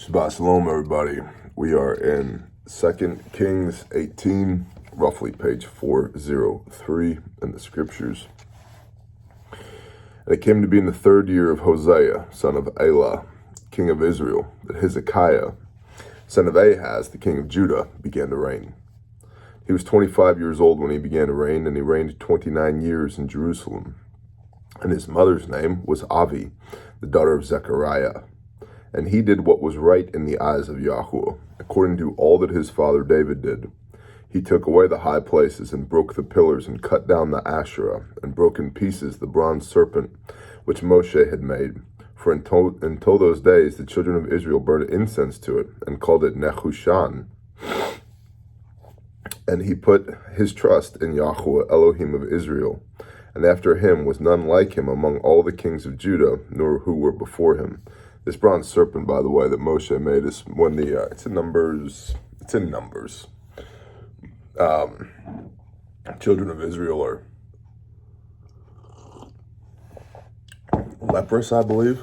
Shabbat Shalom, everybody. We are in 2 Kings 18, roughly page 403 in the scriptures. And it came to be in the 3rd year of Hosea, son of Elah, king of Israel, that Hezekiah, son of Ahaz, the king of Judah, began to reign. He was 25 years old when he began to reign, and he reigned 29 years in Jerusalem. And his mother's name was Avi, the daughter of Zechariah. And he did what was right in the eyes of Yahweh, according to all that his father David did. He took away the high places and broke the pillars and cut down the Asherah and broke in pieces the bronze serpent which Moshe had made. For until those days the children of Israel burned incense to it and called it Nehushan. And he put his trust in Yahweh, Elohim of Israel. And after him was none like him among all the kings of Judah, nor who were before him. This bronze serpent, by the way, that Moshe made is when the, it's in Numbers. Children of Israel are leprous, I believe.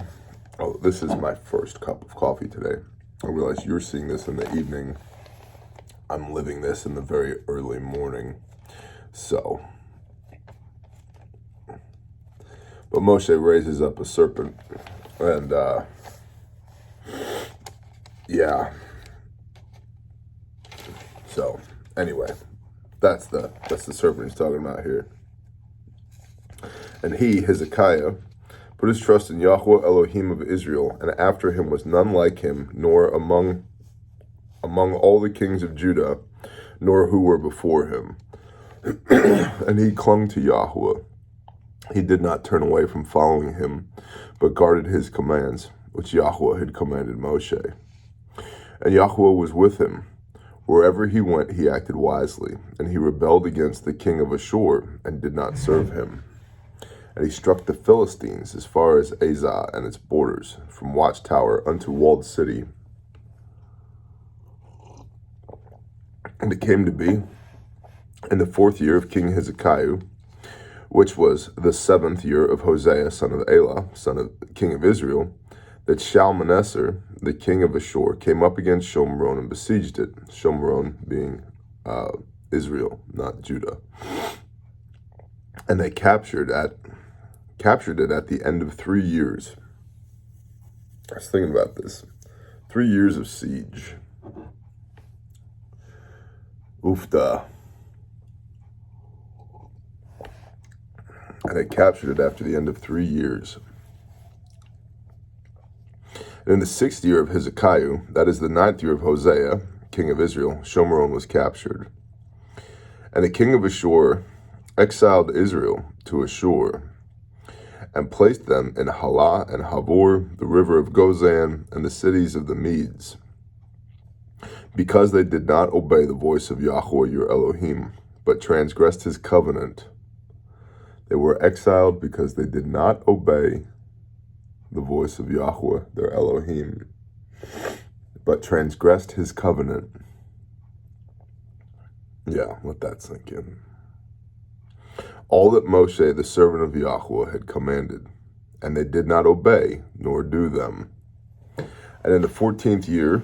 Oh, this is my first cup of coffee today. I realize you're seeing this in the evening. I'm living this in the very early morning. So, but Moshe raises up a serpent, and yeah. So anyway, that's the serpent he's talking about here. And he, Hezekiah, put his trust in Yahweh, Elohim of Israel, and after him was none like him, nor among all the kings of Judah, nor who were before him. And he clung to Yahweh. He did not turn away from following him, but guarded his commands, which Yahweh had commanded Moshe. And Yahweh was with him. Wherever he went, he acted wisely, and he rebelled against the king of Ashur, and did not serve him. And he struck the Philistines as far as Azah and its borders, from watchtower unto walled city. And it came to be, in the 4th year of King Hezekiah, which was the 7th year of Hosea, son of Elah, son of king of Israel, that Shalmaneser, the king of Ashur, came up against Shomron and besieged it. Shomron being Israel, not Judah. And they captured it at the end of 3 years. I was thinking about this. 3 years of siege. Oofda. And they captured it after the end of 3 years. And in the 6th year of Hezekiah, that is the 9th year of Hosea, king of Israel, Shomron was captured. And the king of Ashur exiled Israel to Ashur, and placed them in Halah and Havor, the river of Gozan, and the cities of the Medes, because they did not obey the voice of Yahweh your Elohim, but transgressed his covenant. They were exiled because they did not obey the voice of Yahweh, their Elohim, but transgressed his covenant. Yeah, let that sink in. All that Moshe, the servant of Yahweh, had commanded, and they did not obey, nor do them. And in the 14th year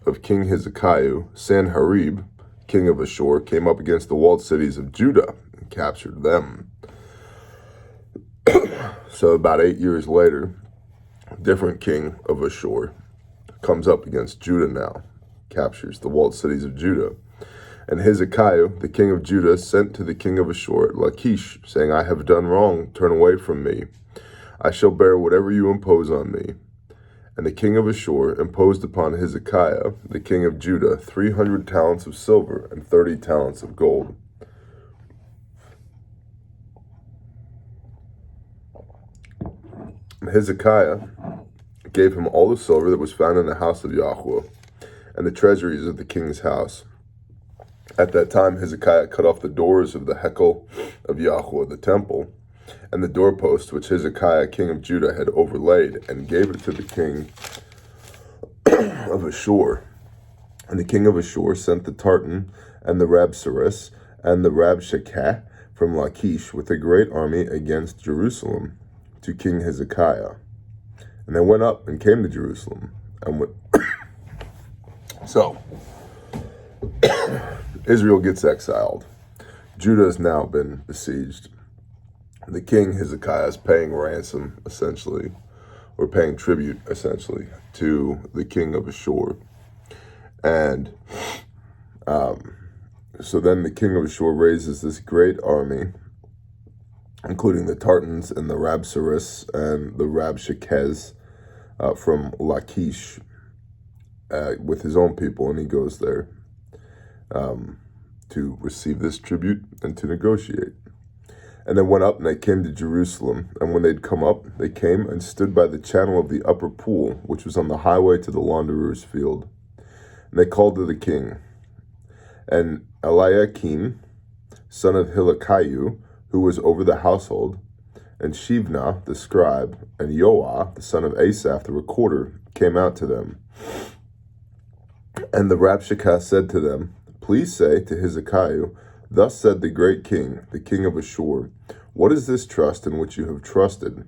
of King Hezekiah, Sanherib, king of Ashur, came up against the walled cities of Judah and captured them. So about 8 years later, a different king of Ashur comes up against Judah now, captures the walled cities of Judah. And Hezekiah, the king of Judah, sent to the king of Ashur at Lachish, saying, I have done wrong, turn away from me. I shall bear whatever you impose on me. And the king of Ashur imposed upon Hezekiah, the king of Judah, 300 talents of silver and 30 talents of gold. And Hezekiah gave him all the silver that was found in the house of Yahweh, and the treasuries of the king's house. At that time, Hezekiah cut off the doors of the Hekel of Yahweh, the temple, and the doorpost which Hezekiah, king of Judah, had overlaid, and gave it to the king of Ashur. And the king of Ashur sent the Tartan and the Rabshakeh and the Rabshakeh from Lachish with a great army against Jerusalem to King Hezekiah. And they went up and came to Jerusalem, and So, Israel gets exiled. Judah has now been besieged. The king Hezekiah is paying ransom, essentially, or paying tribute, essentially, to the king of Ashur. And so then the king of Ashur raises this great army, including the Tartans and the Rabshakeh and the Rabshakeh from Lachish with his own people, and he goes there to receive this tribute and to negotiate. And they went up and they came to Jerusalem, and when they'd come up, they came and stood by the channel of the upper pool, which was on the highway to the launderer's field. And they called to the king. And Eliakim, son of Hezekiah, who was over the household, and Shebna, the scribe, and Yehoa, the son of Asaph, the recorder, came out to them. And the Rabshakeh said to them, "Please say to Hezekiah, thus said the great king, the king of Ashur, what is this trust in which you have trusted?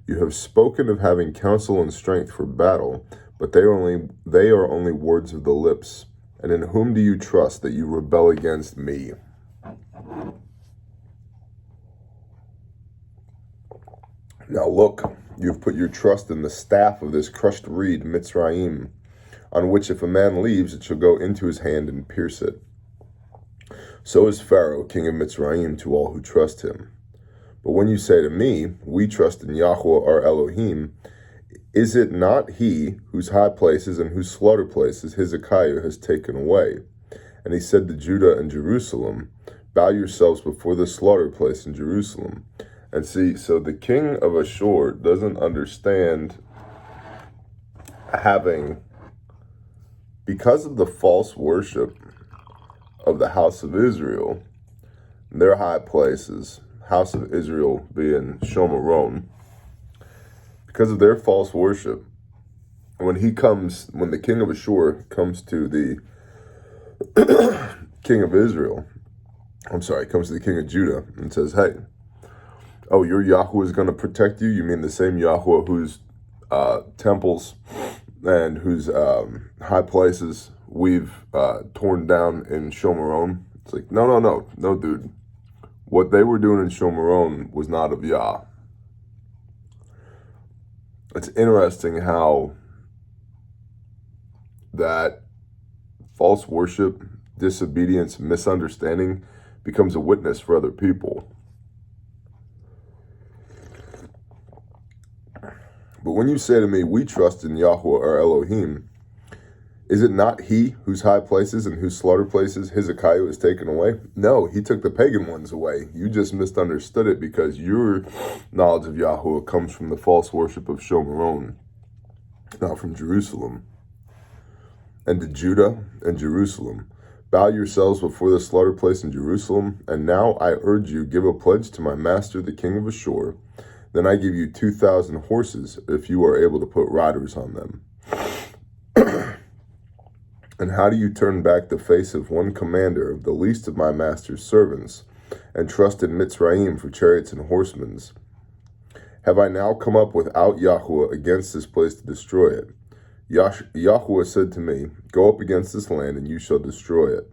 You have spoken of having counsel and strength for battle, but they are only words of the lips. And in whom do you trust that you rebel against me?" Now look, you have put your trust in the staff of this crushed reed, Mitzrayim, on which if a man leaves, it shall go into his hand and pierce it. So is Pharaoh, king of Mitzrayim, to all who trust him. But when you say to me, we trust in Yahweh our Elohim, is it not he whose high places and whose slaughter places Hezekiah has taken away? And he said to Judah and Jerusalem, bow yourselves before the slaughter place in Jerusalem. And see, so the king of Ashur doesn't understand having, because of the false worship of the house of Israel, their high places, house of Israel being Shomeron, because of their false worship, when the king of Ashur comes to the king of Israel, comes to the king of Judah and says, hey, oh, your Yahweh is going to protect you? You mean the same Yahweh whose temples and whose high places we've torn down in Shomeron? It's like, no, dude. What they were doing in Shomeron was not of Yah. It's interesting how that false worship, disobedience, misunderstanding becomes a witness for other people. But when you say to me, we trust in Yahweh our Elohim, is it not he whose high places and whose slaughter places Hezekiah has taken away? No, he took the pagan ones away. You just misunderstood it because your knowledge of Yahweh comes from the false worship of Shomeron, not from Jerusalem. And to Judah and Jerusalem, bow yourselves before the slaughter place in Jerusalem, and now I urge you, give a pledge to my master, the king of Ashur. Then I give you 2,000 horses, if you are able to put riders on them. And how do you turn back the face of one commander of the least of my master's servants, and trust in Mitzrayim for chariots and horsemen? Have I now come up without Yahweh against this place to destroy it? Yahweh said to me, go up against this land, and you shall destroy it.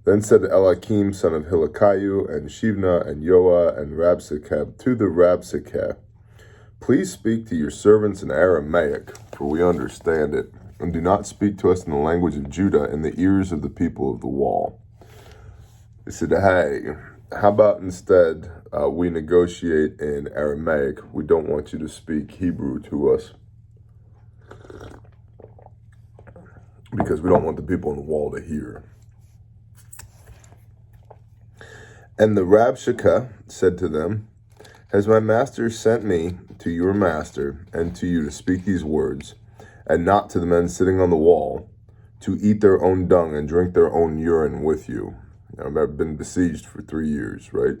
Then said Eliakim, son of Hezekiah, and Shebna, and Yehoa, and Rabshakeh, to the Rabshakeh, please speak to your servants in Aramaic, for we understand it, and do not speak to us in the language of Judah in the ears of the people of the wall. They said, hey, how about instead we negotiate in Aramaic? We don't want you to speak Hebrew to us, because we don't want the people on the wall to hear. And the Rabshakeh said to them, has my master sent me to your master and to you to speak these words, and not to the men sitting on the wall, to eat their own dung and drink their own urine with you? Now, I've been besieged for 3 years, right?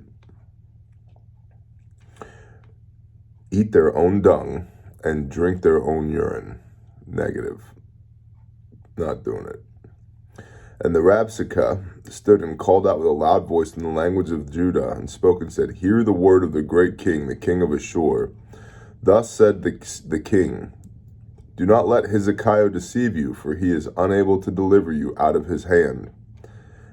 Eat their own dung and drink their own urine. Negative. Not doing it. And the Rabshakeh stood and called out with a loud voice in the language of Judah, and spoke and said, hear the word of the great king, the king of Ashur. Thus said the king, Do not let Hezekiah deceive you, for he is unable to deliver you out of his hand.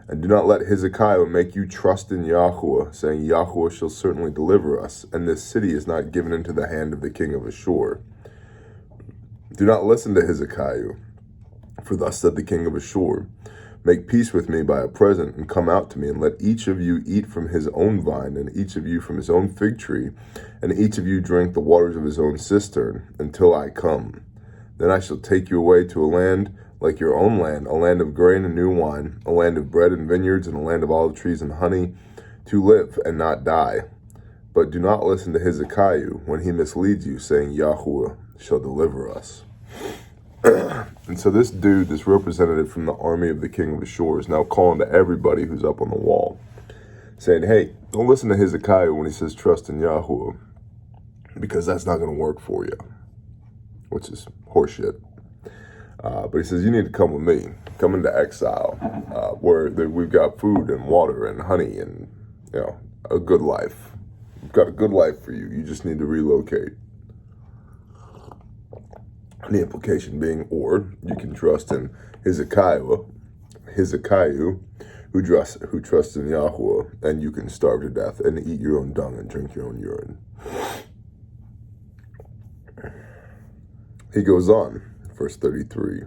And do not let Hezekiah make you trust in Yahweh, saying, Yahweh shall certainly deliver us, and this city is not given into the hand of the king of Ashur. Do not listen to Hezekiah, for thus said the king of Ashur, make peace with me by a present, and come out to me, and let each of you eat from his own vine, and each of you from his own fig tree, and each of you drink the waters of his own cistern, until I come. Then I shall take you away to a land like your own land, a land of grain and new wine, a land of bread and vineyards, and a land of olive trees and honey, to live and not die. But do not listen to Hezekiah when he misleads you, saying, Yahweh shall deliver us. And so this dude, this representative from the army of the king of Ashur, is now calling to everybody who's up on the wall, saying, hey, don't listen to Hezekiah when he says trust in Yahweh, because that's not going to work for you, which is horseshit. But he says, you need to come with me, come into exile, where we've got food and water and honey and, a good life. We've got a good life for you. You just need to relocate. The implication being, or you can trust in Hezekiah, who trusts in Yahweh, and you can starve to death and eat your own dung and drink your own urine. He goes on, verse 33.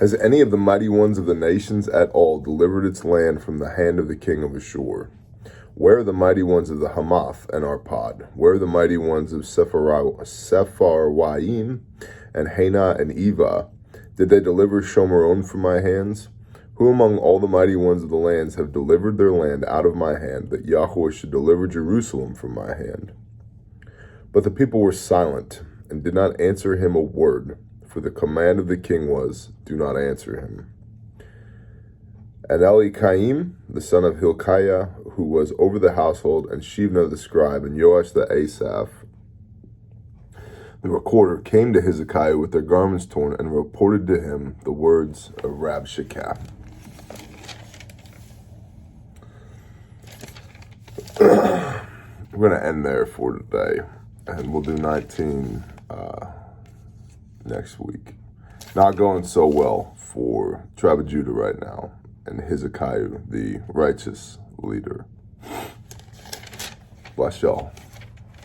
Has any of the mighty ones of the nations at all delivered its land from the hand of the king of Ashur? Where are the mighty ones of the Hamath and Arpad? Where are the mighty ones of Sepharwaim and Hena and Eva? Did they deliver Shomeron from my hands? Who among all the mighty ones of the lands have delivered their land out of my hand, that Yahweh should deliver Jerusalem from my hand? But the people were silent, and did not answer him a word, for the command of the king was, do not answer him. And Elikaim, the son of Hilkiah, who was over the household, and Shebna the scribe, and Joash the Asaph, the recorder, came to Hezekiah with their garments torn, and reported to him the words of Rabshakeh. We're going to end there for today, and we'll do 19 next week. Not going so well for tribe of Judah right now, and Hezekiah, the righteous leader. Bless y'all.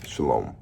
Shalom.